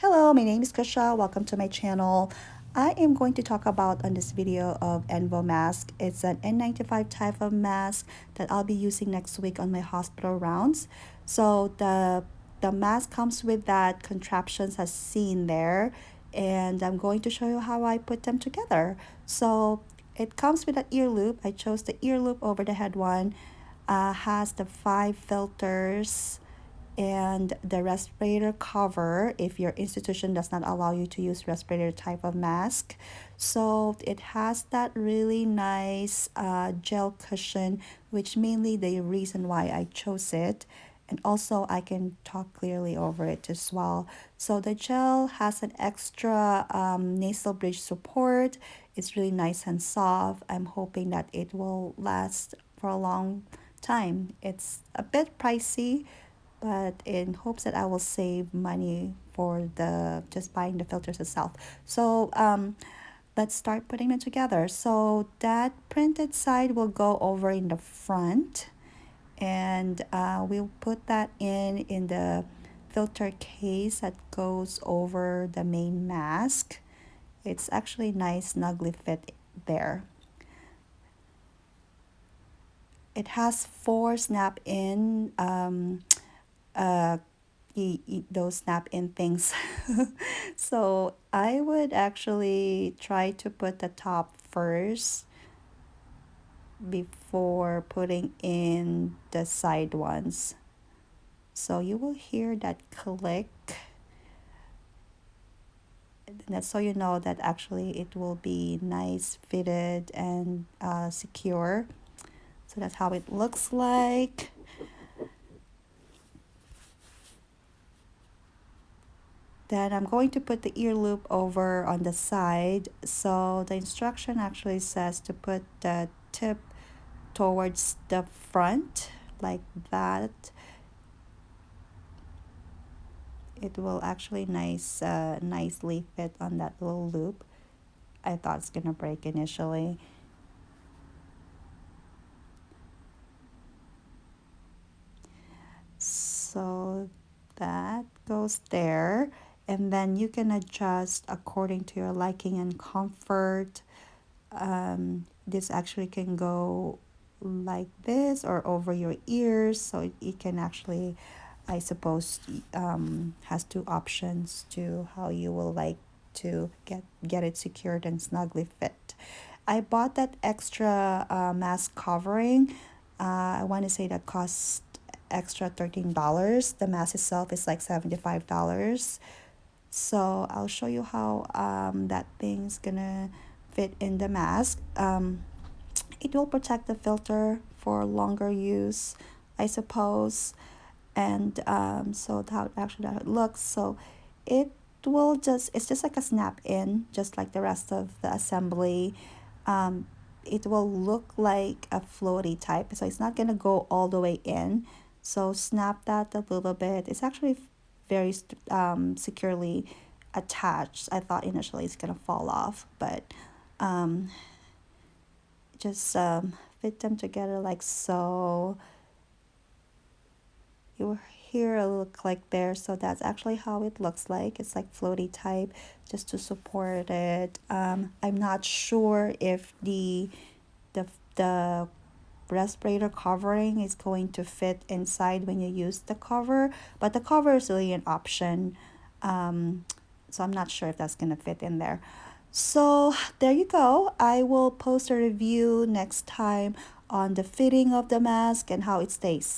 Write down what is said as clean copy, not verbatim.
Hello, my name is Kusha. Welcome to my channel. I am going to talk about on this video of Envo mask. It's an N95 type of mask that I'll be using next week on my hospital rounds. So the mask comes with that contraptions as seen there, and I'm going to show you how I put them together. So it comes with an ear loop. I chose the ear loop over the head one. Has the 5 filters and the respirator cover if your institution does not allow you to use respirator type of mask. So it has that really nice gel cushion, which mainly the reason why I chose it. And also I can talk clearly over it as well. So the gel has an extra nasal bridge support. It's really nice and soft. I'm hoping that it will last for a long time. It's a bit pricey, but in hopes that I will save money for the just buying the filters itself. So let's start putting them together. So that printed side will go over in the front, and we'll put that in the filter case that goes over the main mask. It's actually nice, snugly fit there. It has 4 snap-in uh, those snap-in things. So I would actually try to put the top first before putting in the side ones. So you will hear that click. And that's so you know that actually it will be nice fitted and secure. So that's how it looks like. Then I'm going to put the ear loop over on the side. So the instruction actually says to put the tip towards the front like that. It will actually nicely fit on that little loop. I thought it's gonna break initially. So that goes there, and then you can adjust according to your liking and comfort. This actually can go like this or over your ears, so it can actually, I suppose, has 2 options to how you will like to get it secured and snugly fit. I bought that extra mask covering. I want to say that cost extra $13. The mask itself is like $75. So I'll show you how that thing's gonna fit in the mask. It will protect the filter for longer use, I suppose. And so how actually that looks. So it it's just like a snap in, just like the rest of the assembly. Um, it will look like a floaty type, so it's not gonna go all the way in. So snap that a little bit. It's actually very securely attached. I thought initially it's gonna fall off, but um, just fit them together like so. You will hear a little click there, so that's actually how it looks like. It's like floaty type, just to support it. I'm not sure if the the respirator covering is going to fit inside when you use the cover, but the cover is really an option. So I'm not sure if that's gonna fit in there. So there you go. I will post a review next time on the fitting of the mask and how it stays.